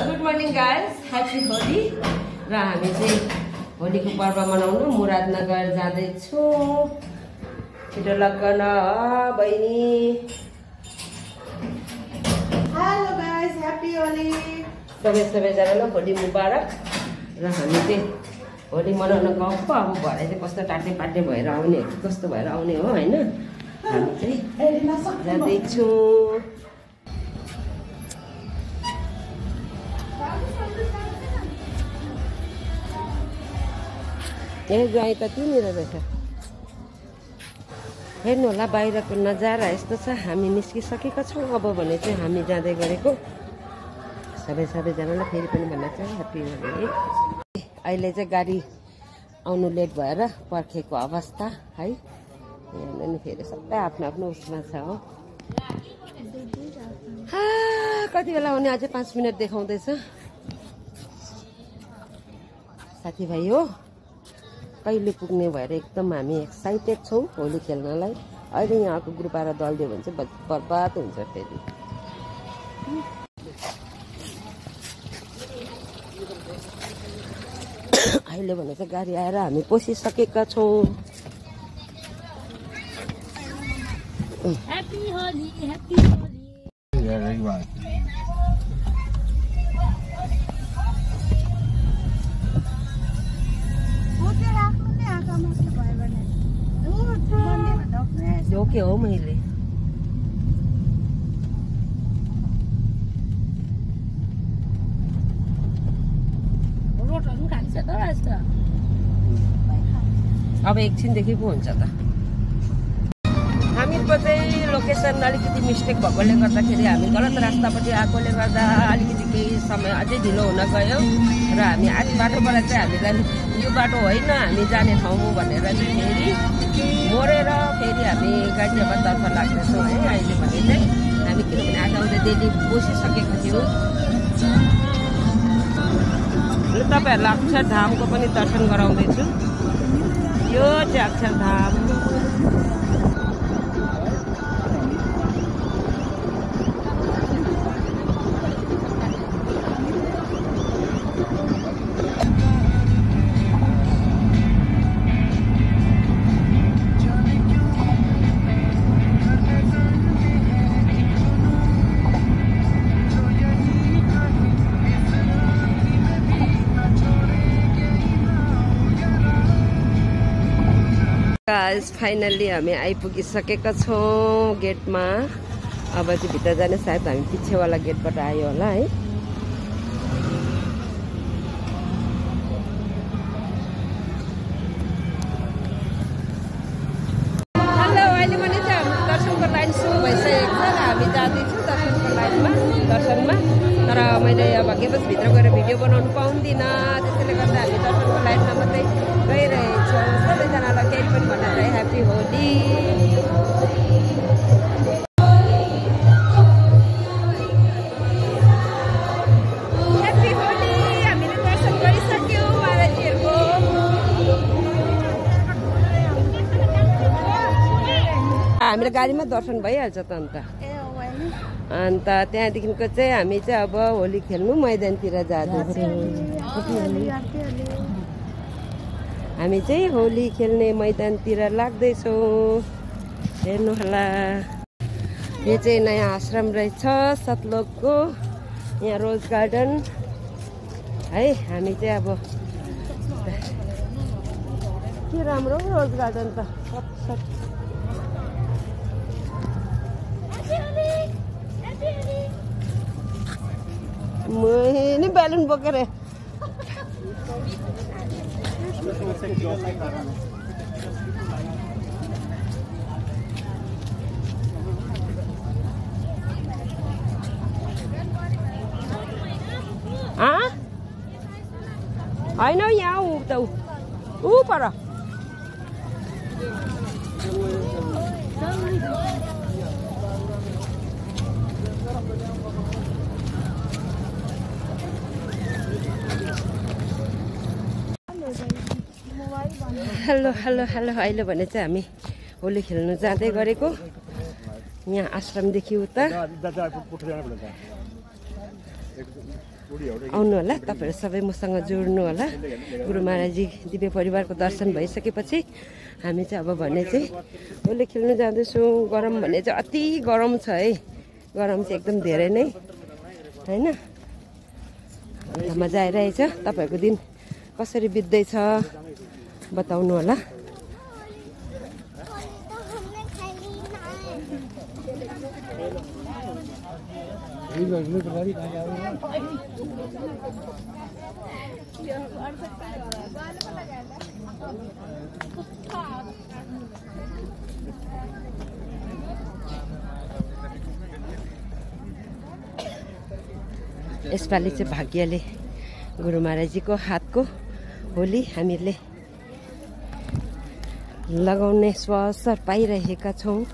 Good morning guys, happy Holi. र हामी चाहिँ होलीको पर्व मनाउन मुरादनगर जाँदैछौँ। छिटो लगन बहिनी। Hello guys, happy Holi. सबैजनालाई होली मुबारक। र हामी चाहिँ होली मनाउन गएको। अब भरे चाहिँ कस्तो टाटे पाटे भएर आउने, कस्तो भएर आउने हो होइन। हामी चाहिँ जाँदैछौँ। ए गाई त त्यहीँनिर रहेछ। हेर्नु होला बाहिरको नजारा यस्तो छ। हामी निस्किसकेका छौँ। अब भने चाहिँ हामी जाँदै गरेको। सबैजनालाई फेरि पनि भन्न चाहिँ ह्याप्पी होली। अहिले चाहिँ गाडी आउनु लेट भएर पर्खेको अवस्था है। यहाँ नि फेरि सबै आफ्नो आफ्नो उसमा छ हो। कति बेला आउने? अझै 5 मिनट देखाउँदैछ। साथीभाइ हो कहिले पुग्ने भएर एकदम हामी एक्साइटेड छौँ होली खेल्नलाई। अहिले यहाँको ग्रुप आएर दलिदियो भने चाहिँ बर्बाद हुन्छ फेरि। अहिले भने चाहिँ गाडी आएर हामी पसिसकेका छौँ। Happy Holi, happy Holi. के हो मैले रोडहरू खान्छ त यस्तो। अब एकछिनदेखि पो हुन्छ त। हामीको चाहिँ लोकेसन अलिकति मिस्टेक भएकोले गर्दाखेरि हामी गलत रास्तापट्टि आएकोले गर्दा अलिकति केही समय अझै ढिलो हुन गयो। र हामी आधी बाटोबाट चाहिँ हामीलाई यो बाटो होइन हामी जाने ठाउँ हो भनेर चाहिँ फेरि मोडेर फेरि हामी गाजियाबादतर्फ लाग्दैछौँ है। अहिले भने चाहिँ हामी किनभने आज आउँदै दिल्ली बसिसकेको थियौँ। तपाईँहरूलाई अक्षरधामको पनि दर्शन गराउँदैछु। यो चाहिँ अक्षरधाम। फाइनल्ली हामी आइपुगिसकेका छौँ गेटमा। अब चाहिँ भित्र जाने सायद हामी पछिवाला गेटबाट आयो होला है। हेलो, अहिले भने चाहिँ हाम्रो दर्शनको लाइन सुरु भइसकेको छ र हामी जाँदैछौँ दर्शनको लाइनमा दर्शनमा। तर मैले भाग्यवश भित्र गएर भिडियो बनाउनु पाउँदिनँ। त्यसैले गर्दा हामी दर्शनको लाइनमा मात्रै गइरहेछौँ। सबैजनालाई केही पनि भन्न चाहे ह्याप्पी होली। ह्याप्पी होली। हामीले दर्शन गरिसक्यौँ महाराजीहरूको। हामीले गाडीमा दर्शन भइहाल्छ त अन्त त्यहाँदेखिको चाहिँ हामी चाहिँ अब होली खेल्नु मैदानतिर जाँदैछौँ। हामी चाहिँ होली खेल्ने मैदानतिर लाग्दैछौँ। हेर्नु होला, यो चाहिँ नयाँ आश्रम रहेछ सतलोकको। यहाँ रोज गार्डन है। हामी चाहिँ अब के राम्रो रोज गार्डन त। मैले बेलुन बोकेर होइन यहाँ त ऊ पर हेलो हेलो हेलो। अहिले भने चाहिँ हामी होली खेल्नु जाँदै गरेको। यहाँ आश्रमदेखि उता आउनु होला, तपाईँहरू सबै मसँग जोड्नु होला। गुरु महाराजजी दिव्य परिवारको दर्शन भइसकेपछि हामी चाहिँ अब भने चाहिँ होली खेल्नु जाँदैछौँ। गरम भने चाहिँ अति गरम छ है, गरम चाहिँ एकदम धेरै नै होइन। मजा आइरहेछ। तपाईँहरूको दिन कसरी बित्दैछ बताउनु होला। यसपालि चाहिँ भाग्यले गुरु महाराजजीको हातको होली हामीले लगाउने अवसर पाइरहेका छौँ।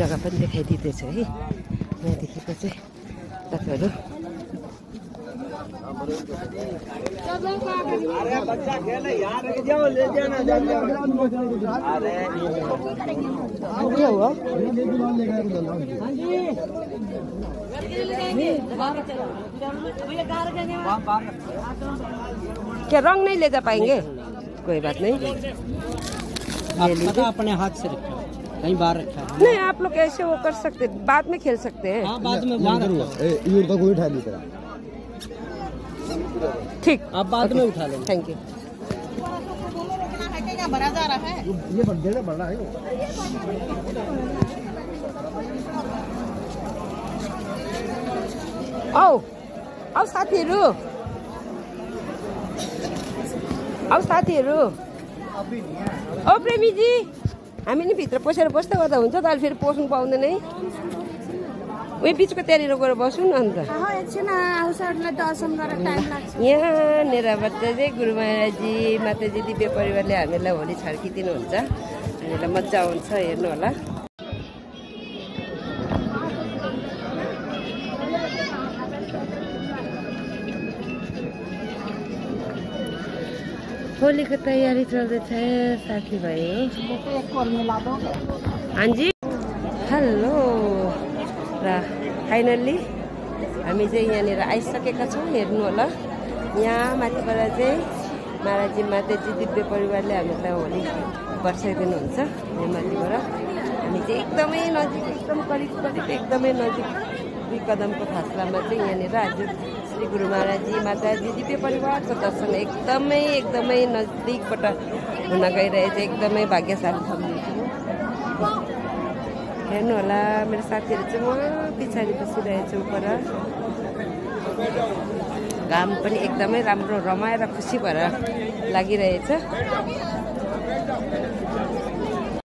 जग्गा पनि देखाइदिँदैछ है, यहाँदेखिको चाहिँ तपाईँहरू के हो क्या रंग नहीं ले जा पाएंगे? कोई बात नहीं, अपने हाथ से रखा कहीं बाहर रखा है। नहीं आप लोग ऐसे वो कर सकते, बाद में खेल सकते हैं। हाँ, बाद में बाहर ठीक, आप बाद में उठा लेंगे। Thank you. भरा जा रहा है ये बड़ा बड़ा है। औ साथीहरू, ओ प्रेमीजी, हामी नि भित्र पसेर बस्दै गर्दा हुन्छ त? अहिले फेरि पस्नु पाउँदैन है। उयो बिचको त्यहाँनिर गएर बसौँ न अन्त। यहाँनिरबाट चाहिँ गुरु महाराजजी माताजी दिव्य परिवारले हामीलाई होली छर्किदिनुहुन्छ। हामीलाई मजा आउँछ, हेर्नु होला। होलीको तयारी चल्दैछ साथीभाइ। हाजी हेलो, र फाइनल्ली हामी चाहिँ यहाँनिर आइसकेका छौँ। हेर्नु होला, यहाँ माथिबाट चाहिँ महाराजी माताजी दिव्य परिवारले हामीलाई होली बर्साइदिनुहुन्छ। यहाँ माथिबाट हामी चाहिँ एकदमै नजिक, एकदम करिब एकदमै नजिक 2 कदमको फासलामा चाहिँ यहाँनिर आज श्री गुरु महाराजी माताजी दिव्य परिवारको दर्शन एकदमै नजिकबाट हुन गइरहेछ। एकदमै भाग्यशाली छ। हेर्नु होला, मेरो साथीहरू चाहिँ म पछाडि बसिरहेछु पर। घाम पनि एकदमै राम्रो रमाएर खुसी भएर लागिरहेछ।